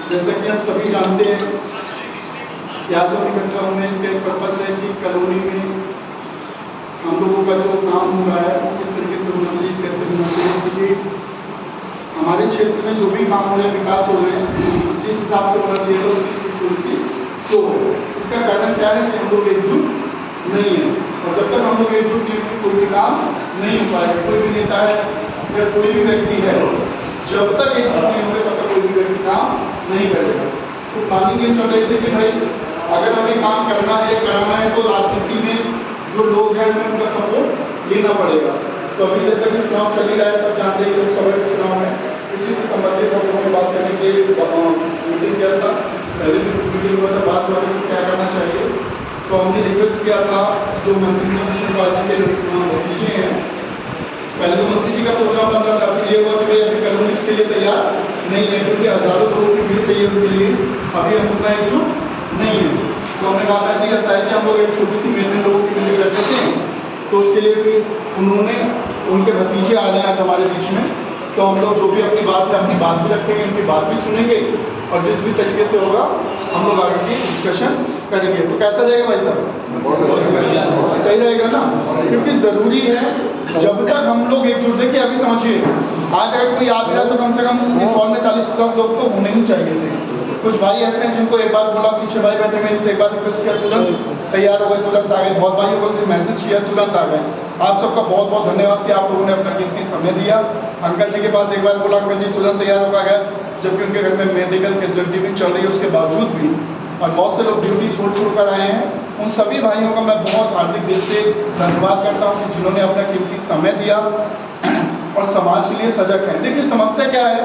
जैसा कि हम सभी जानते हैं कि आज हम इकट्ठा होने इसका एक पर्पज़ है कि कॉलोनी में हम लोगों का जो काम हो रहा है वो किस तरीके से होना चाहिए, कैसे होना चाहिए, क्योंकि हमारे क्षेत्र में जो भी काम हो रहे हैं, विकास हो रहे हैं, जिस हिसाब से होना चाहिए था उसकी थोड़ी सी स्लो है। इसका कारण क्या है कि हम लोग एकजुट नहीं है, और जब तक हम लोग एकजुट नहीं होंगे कोई भी काम नहीं हो पाएगा। कोई भी नेता है या कोई भी व्यक्ति है, जब तक एकजुट नहीं होंगे तब तक कोई भी व्यक्ति काम नहीं करेगा। तो प्लानिंग ये चल रही थी कि भाई अगर हमें काम करना है, कराना है, तो राजनीति में जो लोग हैं हमें उनका सपोर्ट लेना पड़ेगा। तो अभी जैसा कि चुनाव चल ही रहा है, सब जानते हैं लोकसभा के चुनाव है, उसी से संबंधित हम लोगों ने बात करने के मीटिंग किया था। पहले भी मीटिंग हुआ था, बात हुआ था कि क्या करना चाहिए। तो हमने रिक्वेस्ट किया था जो मंत्री जी कृष्णपाल जी के भतीजे हैं, पहले तो मंत्री जी का प्रोग्राम बन रहा था, फिर ये हुआ कि भाई अभी कॉलोनी उसके लिए तैयार नहीं है, क्योंकि हज़ारों लोगों की भीड़ चाहिए उनके लिए, अभी हम उतना एकजुट नहीं है। तो हमने कहा था जी ऐसा है कि हम लोग एक छोटी सी मेहनत लोगों की मिली करते थे, तो उसके लिए भी उन्होंने उनके भतीजे आ जाए आज हमारे बीच में। तो हम लोग जो भी अपनी बात है अपनी बात भी रखेंगे, उनकी बात भी सुनेंगे, और जिस भी तरीके से होगा हम लोग आगे की डिस्कशन करेंगे। तो कैसा जाएगा भाई साहब? बहुत सही रहेगा ना, क्योंकि ज़रूरी है जब तक हम लोग एकजुट। देखिए अभी समझिए, आज अगर कोई आ गया तो कम से कम इस हॉल में 40-50 लोग तो होने ही चाहिए थे। कुछ भाई ऐसे हैं जिनको एक बार बोला, पीछे भाई बैठे में इनसे एक बार रिक्वेस्ट किया, तुरंत तैयार हो गए, तुरंत आ गए। बहुत भाइयों को सिर्फ मैसेज किया, तुरंत आ गए। आप सबका बहुत बहुत धन्यवाद कि आप लोगों ने अपना कीमती समय दिया। अंकल जी के पास एक बार बोला, अंकल जी तुरंत तैयार होकर गए, जबकि उनके घर में मेडिकल कैजुअलिटी भी चल रही है, उसके बावजूद भी। और बहुत से लोग ड्यूटी छोड़ कर आए हैं। उन सभी भाइयों का मैं बहुत हार्दिक दिल से धन्यवाद करता हूँ कि जिन्होंने अपना कीमती समय दिया और समाज के लिए सजग हैं। देखिए समस्या क्या है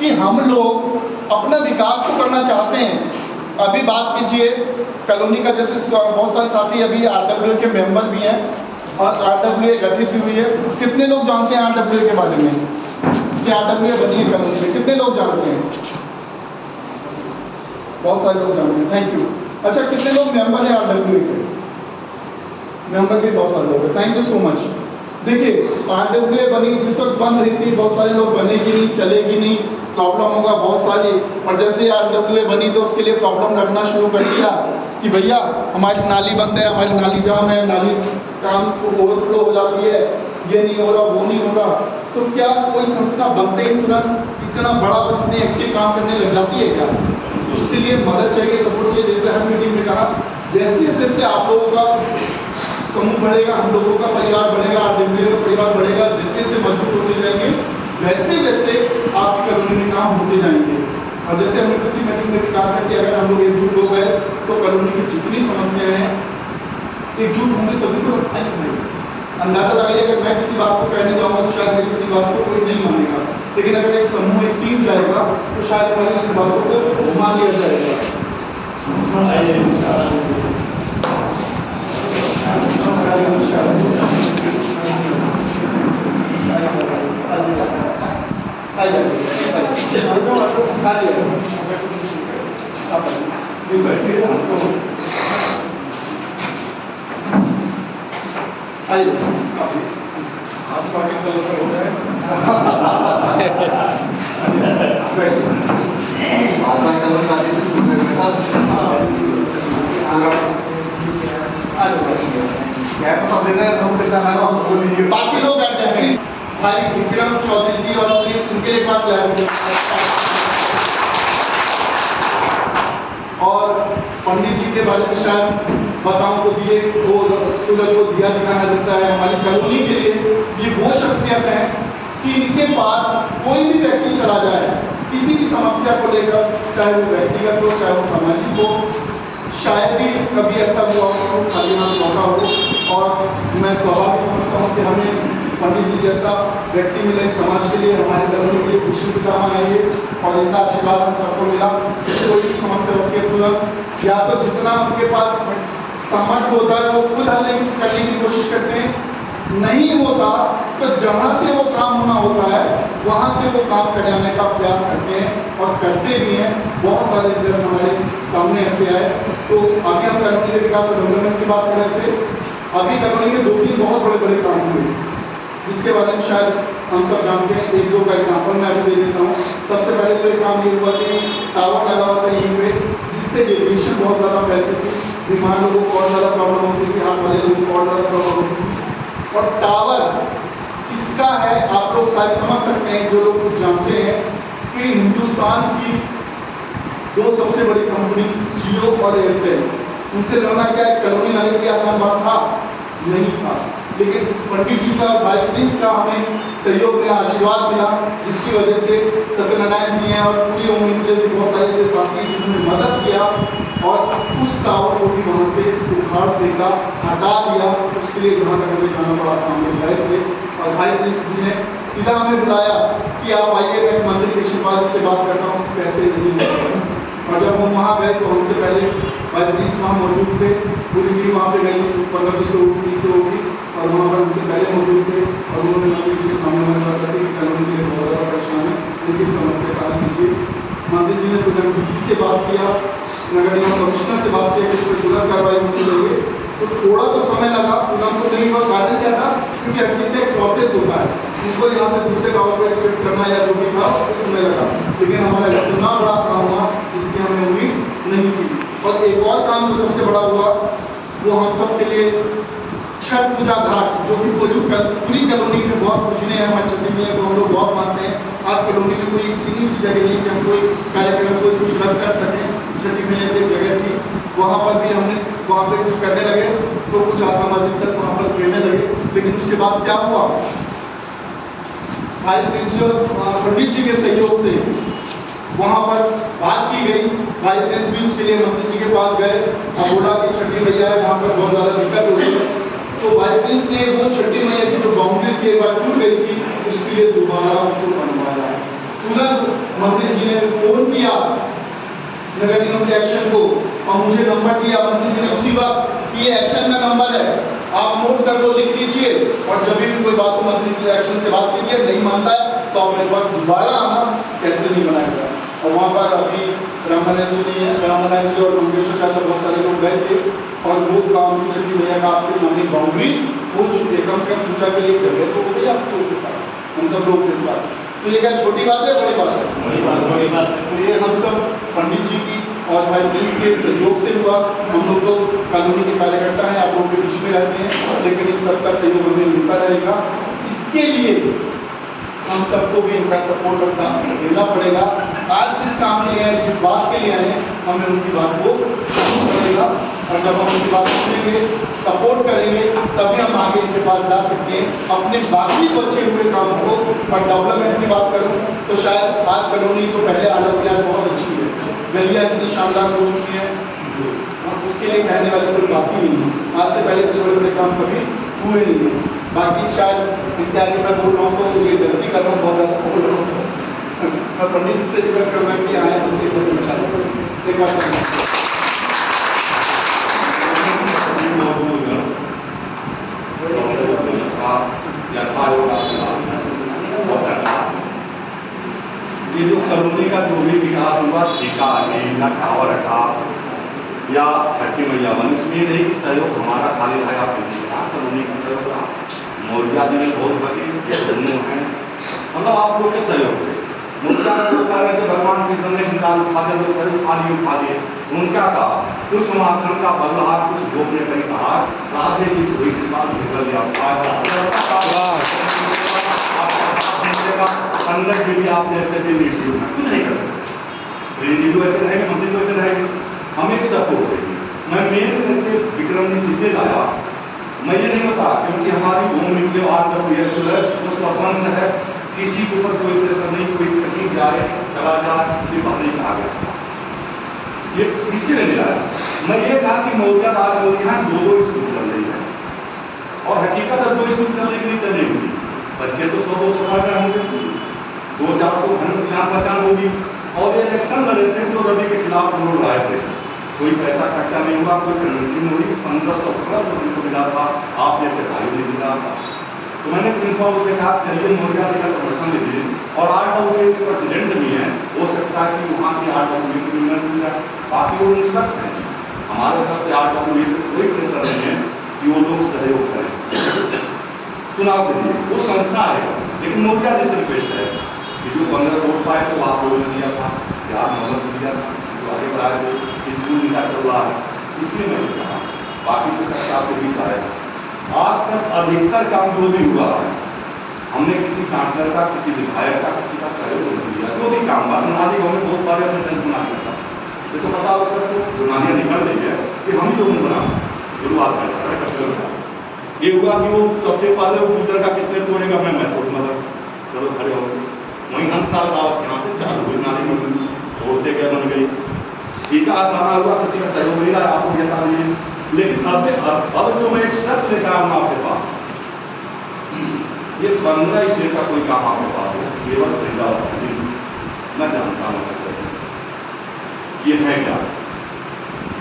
कि हम लोग अपना विकास तो करना चाहते हैं। अभी बात कीजिए कॉलोनी का, जैसे बहुत सारे साथी अभी RWA के मेंबर भी हैं और RWA गठित भी हुई है। कितने लोग जानते हैं RWA के बारे में कि RWA बनी है कॉलोनी में? कितने लोग जानते हैं? बहुत सारे लोग जानते हैं, थैंक यू। अच्छा, कितने लोग मेंबर हैं RWA के? मेंबर भी बहुत सारे लोग हैं, थैंक यू सो मच। देखिए RWA बनी, जिस वक्त बंद रही थी बहुत सारे लोग बनेगी नहीं, चलेगी नहीं, प्रॉब्लम होगा बहुत सारी। और जैसे RWA बनी तो उसके लिए प्रॉब्लम रखना शुरू कर दिया कि भैया हमारी नाली बंद है, हमारी नाली जाम है, नाली काम ओवरफ्लो हो जाती है, ये नहीं हो रहा, वो नहीं हो रहा। तो क्या कोई संस्था बनते ही तुरंत इतना बड़ा इतने एक्टिव काम करने लग जाती है क्या? उसके लिए मदद चाहिए, सपोर्ट चाहिए। जैसे हर मीटिंग में कहा, जैसे जैसे आप लोगों का समूह बढ़ेगा, हम लोगों का परिवार बढ़ेगा, RWA का परिवार बढ़ेगा, जैसे जैसे मजबूत होते जाएंगे वैसे वैसे आपकी कॉलोनी में काम होते जाएंगे। और जैसे हमने पिछली मीटिंग में भी कहा था कि अगर हम लोग एकजुट हो गए तो कॉलोनी की जितनी समस्याएं हैं एकजुट होंगे तभी तो लगता है। अंदाजा लगाइए, अगर मैं किसी बात को कहने जाऊँगा तो शायद मेरी किसी बात को कोई नहीं मानेगा, लेकिन अगर एक समूह एक टीम जाएगा तो शायद हमारी उस बातों को मान लिया जाएगा। बाकी लोग बैठ जाए, भाई विक्रम चौधरी जी और प्लीज इनके लिए बात लाए। और पंडित जी के बारे में शायद बताऊं तो दिए वो सूरज को दिया दिखाना जैसा है। हमारी कॉलोनी के लिए ये वो शख्सियत है कि इनके पास कोई भी व्यक्ति चला जाए किसी भी समस्या को लेकर, चाहे वो व्यक्तिगत हो चाहे वो सामाजिक हो, शायद ही कभी ऐसा हुआ हो खाली हाथ मौका हो। और मैं स्वाभाविक समझता हूँ कि हमें पंडित जी जैसा व्यक्ति मिले समाज के लिए, हमारे कॉलोनी के लिए खुशी की काम आएंगे। और इनका आशीर्वाद हम सबको मिला। कोई भी समस्या होती है तुरंत या तो जितना उनके पास सामर्थ्य होता है वो खुद हल करने की कोशिश करते हैं, नहीं होता तो जहाँ से वो काम होना होता है वहाँ से वो काम कराने का प्रयास करते हैं और करते भी हैं। बहुत सारे रिजल्ट हमारे सामने ऐसे आए। तो अभी हम कॉलोनी के विकास और डेवलपमेंट की बात कर रहे थे। अभी कॉलोनी में 2-3 बहुत बड़े बड़े काम हुए जिसके बारे में शायद हम सब जानते हैं। एक दो का एग्जाम्पल मैं अभी दे देता हूँ। सबसे पहले तो एक काम ये हुआ कि टावर लगा हुआ था यहीं पे, जिससे रेडिएशन बहुत ज़्यादा फैलती थी, बीमार लोगों को और ज़्यादा प्रॉब्लम होती थी, हार्ट वाले लोगों को और ज़्यादा प्रॉब्लम होती थी। और टावर किसका है आप लोग शायद समझ सकते हैं, जो लोग कुछ जानते हैं कि हिंदुस्तान की दो सबसे बड़ी कंपनी जियो और एयरटेल, उनसे लड़ना क्या है कॉलोनी लाने के लिए आसान बात था? नहीं था। लेकिन पंडित जी का, भाई प्रिंस का हमें सहयोग मिला, आशीर्वाद मिला, जिसकी वजह से सत्यनारायण जी हैं और पूरी ओम इंडिया के बहुत सारे ऐसे साथी जिन्होंने मदद किया और उस टावर को भी वहाँ से उखाड़ फेंका, हटा दिया। उसके लिए जहाँ तक हमें जाना पड़ा था हम लोग गए थे और भाई प्रिंस जी ने सीधा हमें बुलाया कि आप आइए, मैं मंदिर के शिवपाल जी से बात करता हूँ कैसे नहीं। और जब हम वहाँ गए तो हमसे पहले भाई प्रिंस वहाँ मौजूद थे, पूरी टीम वहाँ पे गई 15-20 लोग 30 लोगों की, और वहाँ पर हमसे पहले मौजूद थे और उन्होंने मंदिर जी के सामने हमारे साथ रखी कि कॉलोनी के लिए बहुत ज़्यादा परेशान है, उनकी समस्या का हल कीजिए। मंदिर जी ने तो जब किसी से बात किया, नगर निगम कमिश्नर से बात किया कि इस पर तुरंत कार्रवाई होनी चाहिए, तो थोड़ा तो समय लगा, तुरंत तो नहीं हुआ। कारण क्या था? क्योंकि हर चीज़ का एक प्रोसेस होता है, उनको यहाँ से दूसरे गाँव को एक्सपेक्ट करना या जो भी था उसको समय लगा। लेकिन हमारा इतना बड़ा काम हुआ जिसकी हमें उम्मीद नहीं थी। और एक और काम जो सबसे बड़ा हुआ वो हम सब के लिए छठ पूजा घाट, जो कि पूरी कॉलोनी में बहुत पूजने हैं, हमारे छठी मैया को हम लोग बहुत मानते हैं। आज कॉलोनी में कोई इतनी सी जगह नहीं कि हम कोई कार्यक्रम कोई कुछ रद्द कर सकें। छठी मैया की जगह थी, वहाँ पर भी हमने वहाँ पे कुछ करने लगे तो कुछ असामाजिक तक वहाँ पर खेलने लगे। लेकिन उसके बाद क्या हुआ, भाई प्रिंस पंडित जी के सहयोग से वहाँ पर बात की गई। भाई प्रिंस भी उसके लिए मंत्री जी के पास गए और बोला कि छठी मैया है, वहाँ पर बहुत ज़्यादा दिक्कत हो रही है। तो भाई प्रिंस ने वो छठी मैया की जो बाउंड्री थी एक बार टूट गई थी, उसके लिए दोबारा उसको बनवाया। तुरंत मंत्री जी ने फोन किया नगर निगम के एक्शन को और मुझे नंबर दिया मंत्री जी ने उसी वक्त कि ये एक्शन का नंबर है, आप नोट कर लो, लिख लीजिए, और जब भी कोई बात हो मंत्री जी एक्शन से बात कीजिए। नहीं मानता है तो आप मेरे पास दोबारा आना, कैसे नहीं बनाएगा। और वहाँ पर अभी रामानायण जी और मंगेश्वर चाचा बहुत सारे लोग गए थे और वो काम की छठी मैया का आपके सामने बाउंड्री हो चुकी है। कम से कम पूजा के लिए जगह तो हो गई आप लोगों के पास, हम सब लोग के पास। तो ये क्या छोटी बात है, बड़ी बात है? बड़ी बात है। तो ये हम सब पंडित जी की और भाई प्रिंस के सहयोग से हुआ। हम लोग तो कॉलोनी के कार्यकर्ता हैं, आप लोगों के बीच में रहते हैं, लेकिन इन सबका सहयोग हमें मिलता रहेगा। इसके लिए हम सबको भी इनका सपोर्ट और साथ देना पड़ेगा। आज जिस काम के लिए आए, जिस बात के लिए आए, हमें उनकी बात को सुनना पड़ेगा, और जब हम उनकी बात सुनेंगे, सपोर्ट करेंगे, तभी हम आगे इनके पास जा सकते हैं। अपने बाकी बचे हुए कामों को और डेवलपमेंट की बात करूँ तो शायद आज कॉलोनी जो पहले हालत थी आज बहुत अच्छी है, गलियाँ इतनी शानदार हो चुकी हैं, उसके लिए कहने वाली कोई बात ही नहीं है। आज से पहले से बड़े बड़े काम कभी हुए नहीं है। बाकी शायद इत्यादि मैं बोल रहा हूँ तो ये गलती कर रहा हूँ, बहुत ज़्यादा बोल रहा हूँ। मैं पंडित जी से रिक्वेस्ट करूँगा कि आए हम एक बार ये जो कॉलोनी का जो भी विकास हुआ, ठेका ना टावर रखा या छठी मैया बनी, इसमें नहीं कि सहयोग हमारा खाली रहा, कॉलोनी का सहयोग रहा, मौर्या जी ने बहुत बड़ी ये दोनों हैं, मतलब आप लोग के सहयोग से मुद्दा भगवान कृष्ण ने निकाल उठा दिए उनका का कुछ माखन का बदला, कुछ गोपने कई सहार राधे की कोई किसान निकल अंदर के लिए आप जैसे भी कुछ नहीं कर सकते, ऐसे रहेंगे, मंदिर को ऐसे रहेंगे, हम एक सपोर्ट चाहिए। मैं मेन करके विक्रम जी सीधे लाया, मैं ये नहीं बता क्योंकि हमारी घूम निकले जो है वो स्वतंत्र है, किसी के ऊपर कोई प्रेशर नहीं, कोई कहीं जाए चला जाए, ये बात नहीं कहा गया, ये इसके लिए नहीं आया। मैं ये कहा कि मौजूदा यहाँ दो स्कूल चल रही है और हकीकत है 2 स्कूल चलने के लिए चलेगी, बच्चे तो 100-200 में होंगे, 200-400 जान पहचान होगी। और ये इलेक्शन लड़े थे तो रवि के खिलाफ लोग आए थे, कोई पैसा खर्चा नहीं हुआ, कोई करेंसी नहीं हुई, 1500 उनको मिला था, आप जैसे भाई ने मिला था। तो मैंने प्रिंसिपल से कहा चलिए मौर्या जी का समर्थन लीजिए, और RWA के प्रेसिडेंट भी हैं, हो सकता है कि वहाँ की RWA की मिल जाए, बाकी वो निष्पक्ष हैं, हमारे तरफ से RWA पे कोई प्रेशर नहीं है कि वो लोग सहयोग करें। चुनाव के लिए, वो संस्था है। लेकिन मुद्दा जैसे रिक्वेस्ट है कि जो 15 वोट पाए तो आप लोगों ने दिया था, बिहार मोहम्मद दिया था, जो आगे बढ़ाए थे, स्कूल इनका चल रहा है, इसलिए मैंने कहा बाकी तो सब आपके बीच आएगा। आज तक अधिकतर काम जो भी हुआ है, हमने किसी काउंसलर का, किसी विधायक का, किसी का सहयोग नहीं दिया। जो भी काम हुआ, नाली हमने बहुत बार अपने टेंथ बना दिया था, ये तो पता होगा सबको, जो नालियाँ निकल रही है कि हम लोगों ने बना शुरुआत में ये हुआ कि वो सबसे पहले वो कूदर का किसने तोड़ेगा, मैं तोड़ूंगा, चलो खड़े हो गए। वहीं हंसपाल रावत यहाँ से चालू हुई, नाली में तोड़ते गए, बन गई। ठीक है, बना हुआ, किसी का सहयोग नहीं रहा, आपको बता दीजिए। लेकिन अब जो मैं एक शख्स लेकर आऊँगा आपके पास, ये 15 स्टेट का कोई काम आपके पास है, केवल वृंदावन मैं जानता हूँ ये है क्या।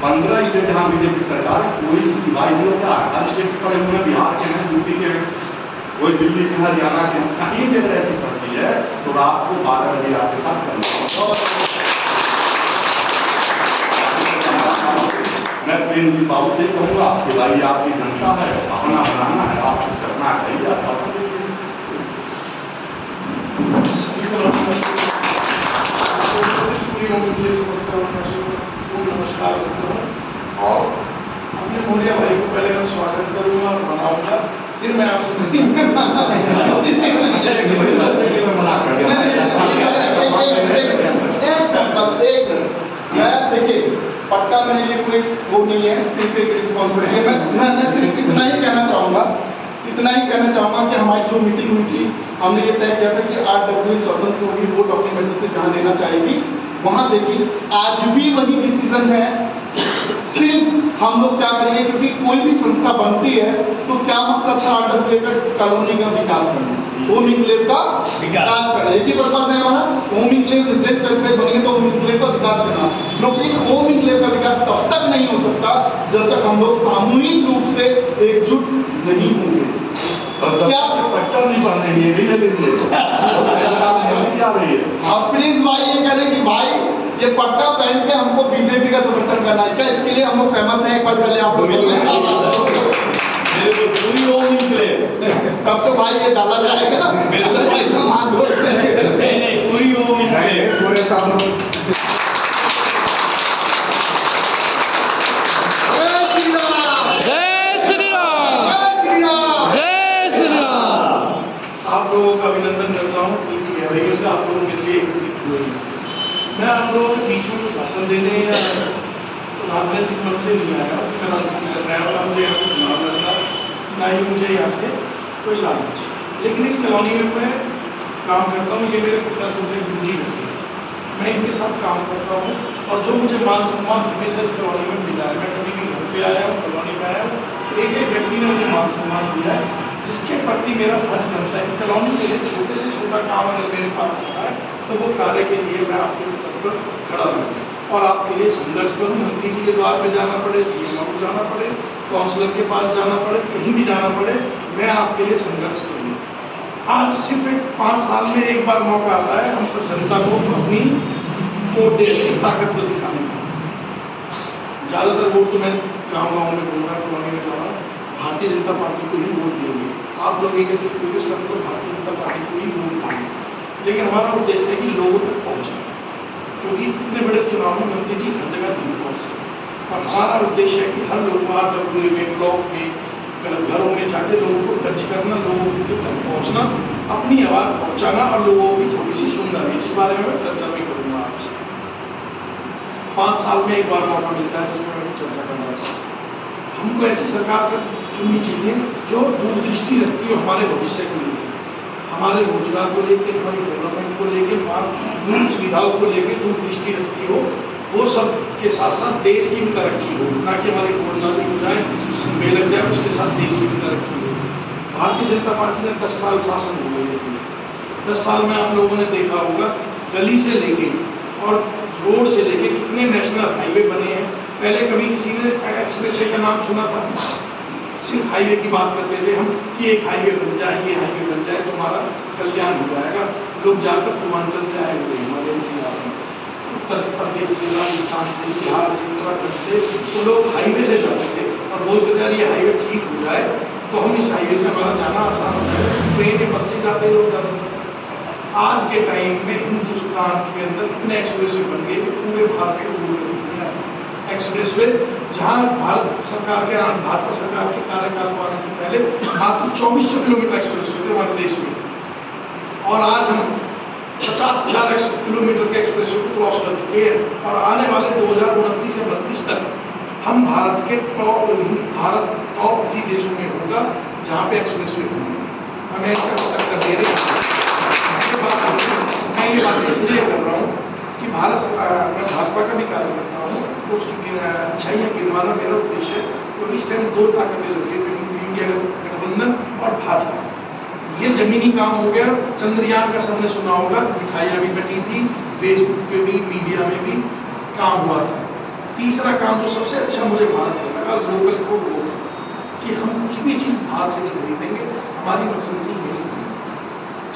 15 स्टेट जहाँ बीजेपी सरकार है, कोई सिवाय नहीं होता। हर स्टेट के पड़े हुए हैं, बिहार के हैं, यूपी के हैं, कोई दिल्ली के, हरियाणा के हैं। कहीं भी अगर ऐसी फंसती है तो रात को 12 बजे आपके साथ करना। मैं प्रेम जी बाबू से कहूँगा कि भाई आपकी जनता है, अपना बनाना है, आप कुछ करना है, नमस्कार करता हूँ और अपने मोरिया भाई को पहले मैं स्वागत करूँगा और मनाऊंगा, फिर मैं आपसे मैं देखिए पक्का मेरे लिए कोई वो नहीं है, सिर्फ एक रिस्पॉन्सिबिलिटी है। मैं सिर्फ इतना ही कहना चाहूँगा कि हमारी जो मीटिंग हुई थी, हमने ये तय किया था कि RWA स्वतंत्र होगी, वोट अपनी मर्जी से जहाँ देना चाहेगी वहाँ देगी। आज भी वही डिसीजन है। सिर्फ हम लोग क्या करेंगे, क्योंकि कोई भी संस्था बनती है तो क्या मकसद था RWA का, कॉलोनी का विकास करना, होम इनक्लेव का विकास करना, एक ही पर्पस है हमारा। होम इनक्लेव बिजनेस वेलफेयर बनेंगे तो होम इनक्लेव का विकास करना, लेकिन होम इनक्लेव का विकास तब तक नहीं हो सकता जब तक हम लोग सामूहिक रूप से एकजुट नहीं होंगे। क्या पट्टा नहीं पढ़ने अब प्लीज भाई ये कह रहे कि भाई ये पट्टा पहन के हमको बीजेपी का समर्थन करना है क्या, इसके लिए हम लोग सहमत हैं? एक बार पहले आप लोग तब तो भाई ये डाला जाएगा, भाई समाज पूरी पूरे आप लोगों का अभिनंदन करता हूँ, उनकी गहराइयों से आप लोग मेरे लिए एकत्रित हुए हैं। मैं आप लोगों के बीच में कुछ भाषण देने या राजनीतिक मन से नहीं आया कि मैं राजनीति कर रहा हूँ, मुझे यहाँ से चुनाव लड़ना, ना ही मुझे यहाँ से कोई लालच। लेकिन इस कॉलोनी में मैं काम करता हूँ, ये मेरे पिता मुझे रुचि रहती है, मैं इनके साथ काम करता हूँ और जो मुझे मान सम्मान हमेशा इस कॉलोनी में मिला है। मैं कभी भी घर पे आया हूँ, कॉलोनी में आया हूँ, एक एक व्यक्ति ने मुझे मान सम्मान दिया है, जिसके प्रति मेरा फर्ज बनता है। कॉलोनी के लिए छोटे से छोटा काम अगर मेरे पास आता है तो वो कार्य के लिए मैं आपके ऊपर खड़ा रहूँ और आपके लिए संघर्ष करूँ। मंत्री जी के द्वार पे जाना पड़े, CM को जाना पड़े, काउंसलर के पास जाना पड़े, कहीं भी जाना पड़े, मैं आपके लिए संघर्ष करूँ। आज सिर्फ 5 साल में एक बार मौका आता है हमको जनता को अपनी वोट देने की ताकत को दिखाने का। ज़्यादातर वोट तो मैं गाँव में घूम रहा, कॉलोनी में जा रहा हूँ, भारतीय जनता पार्टी को ही वोट देंगे। आप लोग एकत्रित कोशिश करते हो भारतीय जनता पार्टी को ही वोट देंगे, लेकिन हमारा उद्देश्य है कि लोगों तक पहुँचना, क्योंकि इतने बड़े चुनाव में मंत्री जी हर जगह नहीं पहुँच सकते और हमारा उद्देश्य है कि हर लोग RWA में, ब्लॉक में, घरों में जाके लोगों को टच करना, लोगों तक पहुँचना, अपनी आवाज़ पहुँचाना और लोगों की थोड़ी सी सुनना भी, जिस बारे में मैं चर्चा भी करूँगा आपसे। 5 साल में एक बार मौका मिलता है जिसमें मैं चर्चा करना चाहता हूँ। हमको ऐसी सरकार चुननी चाहिए जो दूरदृष्टि रखती हो हमारे भविष्य के लिए, हमारे रोजगार को लेकर, हमारे डेवलपमेंट को लेकर, हमारी सुविधाओं को लेकर दूरदृष्टि रखती हो। वो सब के साथ साथ देश की भी तरक्की हो, ना कि हमारी रोजगार हो जाए, बेलग जाए, उसके साथ देश की भी तरक्की हो। भारतीय जनता पार्टी ने 10 साल शासन हो गए। 10 साल में आप लोगों ने देखा होगा गली से लेके और रोड से लेके कितने नेशनल हाईवे बने हैं। पहले कभी किसी ने एक्सप्रेसवे का नाम सुना था? सिर्फ हाईवे की बात करते थे हम कि एक हाईवे बन जाए, ये हाईवे बन जाए तो हमारा कल्याण हो जाएगा। लोग जाकर पूर्वांचल से आए हुए हैं, हमारे NCR में, उत्तर प्रदेश से, राजस्थान से, बिहार से, उत्तराखंड से, तो लोग हाईवे से जाते थे और बोलते थे यार ये हाईवे ठीक हो जाए तो हम इस हाईवे से हमारा जाना आसान हो जाएगा, ट्रेन या बस से जाते लोग ज़्यादा। आज के टाइम में हिंदुस्तान के अंदर इतने एक्सप्रेसवे बन गए कि पूरे भारत को जोड़ देते हैं एक्सप्रेसवे, जहाँ भारत सरकार के भाजपा सरकार के कार्यकाल को आने से पहले मात्र 2400 किलोमीटर एक्सप्रेसवे थे हमारे देश में, और आज हम 50,000 किलोमीटर के एक्सप्रेसवे को क्रॉस कर चुके हैं। और आने वाले 2029 या 32 तक हम भारत के टॉप 3 देशों में होगा जहाँ पे एक्सप्रेसवे होंगे। अमेरिका को टक्कर दे रहे हैं। मैं ये बात इसलिए कर रहा हूँ कि भारत सरकार, मैं भाजपा का भी कार्य करता हूँ, तो उसकी अच्छाइयाँ गिनवाना मेरा उद्देश्य है, क्योंकि इस टाइम 2 ताकतें लगी हैं, इंडिया गठबंधन और भाजपा। ये जमीनी काम हो गया। चंद्रयान का सबने सुना होगा, मिठाइयाँ भी बटी थी, फेसबुक पे भी, मीडिया में भी काम हुआ था। तीसरा काम जो सबसे अच्छा मुझे भारत का लगा, लोकल फॉर लोकल, कि हम कुछ भी चीज़ बाहर से नहीं खरीदेंगे, हमारी पसंद की यही,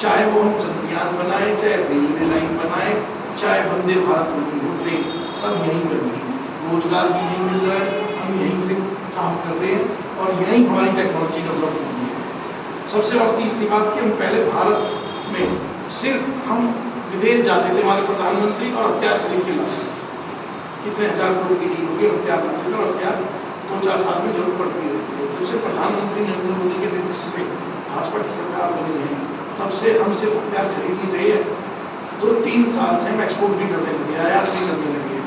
चाहे वो हम चंद्रयान बनाए, चाहे रेलवे लाइन बनाए, चाहे वंदे भारत हो ट्रेन, सब यहीं बनेगी। रोजगार भी यहीं मिल रहा है, हम यहीं से काम कर रहे हैं और यहीं हमारी टेक्नोलॉजी डेवलप हो रही है। सबसे और तीसरी बात कि हम पहले भारत में सिर्फ हम विदेश जाते थे, हमारे प्रधानमंत्री, और हथियार खरीद के लाते, कितने हजार करोड़ की डील होगी, हथियार लाते थे, और हथियार 2-4 साल में जरूरत पड़ती रहती है। जब से प्रधानमंत्री नरेंद्र मोदी के नेतृत्व में भाजपा की सरकार बनी है, तब से हम सिर्फ हथियार खरीद नहीं रहे हैं, 2-3 साल से हम एक्सपोर्ट भी करने लगे, आयात भी करने लगे,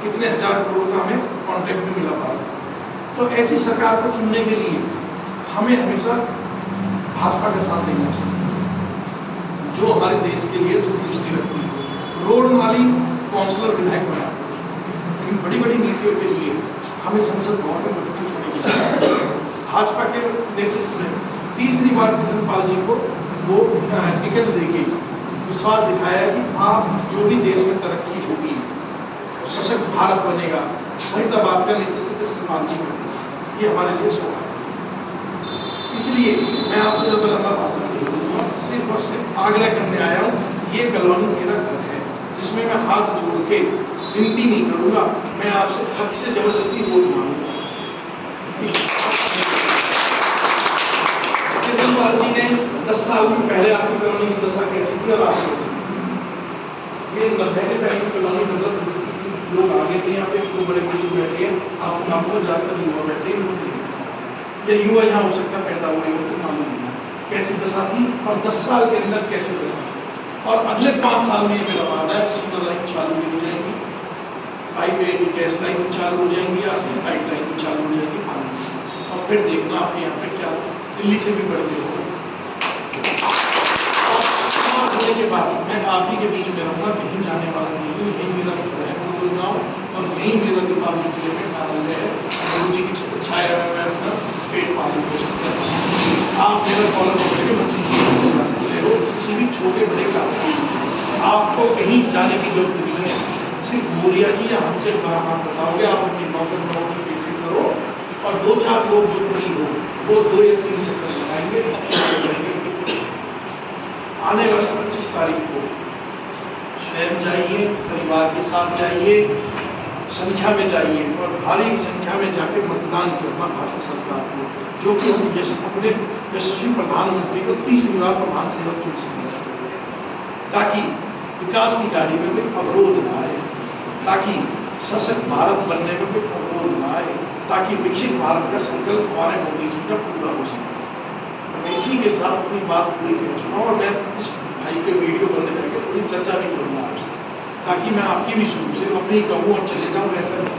कितने हजार करोड़ का हमें कॉन्ट्रैक्ट भी मिला भारत। तो ऐसी सरकार को चुनने के लिए हमें हमेशा भाजपा का साथ देना चाहिए, जो हमारे देश के लिए दूरदृष्टि रखती है, रोड नाली काउंसलर विधायक बना, लेकिन बड़ी बड़ी नीतियों के लिए हमें संसद भवन में मजबूत होने की जरूरत है। भाजपा के नेतृत्व में तीसरी बार किशनपाल जी को वो टिकट देके विश्वास दिखाया है कि आप जो भी देश में तरक्की होगी, सशक्त भारत बनेगा, वही तब आपका नेतृत्व किशनपाल जी करेंगे। ये हमारे लिए सौभाग्य है। इसलिए मैं आपसे ज़्यादा लंबा भाषण नहीं दूंगा, सिर्फ और सिर्फ आग्रह करने आया हूँ। ये कॉलोनी मेरा घर है, जिसमें मैं हाथ जोड़ के विनती नहीं करूँगा, मैं आपसे हक से जबरदस्ती वोट मांगूंगा। केजरीवाल जी ने 10 साल में पहले आपकी कॉलोनी की दशा कैसी थी और आज कैसी, ये 90 के टाइम की कॉलोनी डेवलप हो चुकी थी, लोग आगे थे, यहाँ पे 2 बड़े बुजुर्ग बैठे हैं, आपको ज़्यादातर युवा बैठे हैं, या युवा यहाँ हो सकता पैदा हुए हो, तो मालूम नहीं कैसी दशा थी और 10 साल के अंदर कैसे दशा थी। और अगले 5 साल में ये मेरा वादा है, सीवर लाइन चालू भी हो जाएंगी, पाइप गैस लाइन भी चालू हो जाएंगी, आपकी पाइप लाइन भी चालू हो जाएगी पानी की, और फिर देखना आपके यहाँ पे क्या दिल्ली से भी बढ़ गए हो। और होने के बाद मैं आप ही के बीच में रहूँगा, कहीं जाने वाला नहीं हूँ, यहीं मेरा घर है गुड़गांव, और यहीं मेरा दीपावली जिले में कार्यालय है, गुरु जी की छाया में मैं अपना पेट पालन हो सकता है। आप मेरा कॉलर पकड़ के मंत्री जा सकते हो, किसी भी छोटे बड़े काम के लिए आपको कहीं जाने की जरूरत नहीं है। सिर्फ मोरिया जी या हमसे बात बताओगे, आप अपनी नौकरी कैसे करो, और 2-4 लोग जो फ्री हो वो 2 या 3 चक्कर लगाएंगे। आने वाली 25 तारीख को स्वयं जाइए, परिवार के साथ जाइए, संख्या में जाइए, और भारी संख्या में जाके मतदान करना भाजपा सरकार को, जो कि हम अपने यशस्वी प्रधानमंत्री को 30वीं बार प्रधान सेवक चुन सकें, ताकि विकास की गाड़ी में कोई अवरोध न आए, ताकि सशक्त भारत बनने में कोई अवरोध न आए, ताकि विकसित भारत का संकल्प हमारे मोदी जी का पूरा हो सके। मैं इसी के साथ अपनी बात पूरी कर चुका हूँ, और मैं इस भाई के वीडियो बंद करके थोड़ी चर्चा भी करूँगा आपसे, ताकि मैं आपकी भी सुनूँ, सिर्फ अपनी कहूँ और चले जाऊँ, ऐसा नहीं।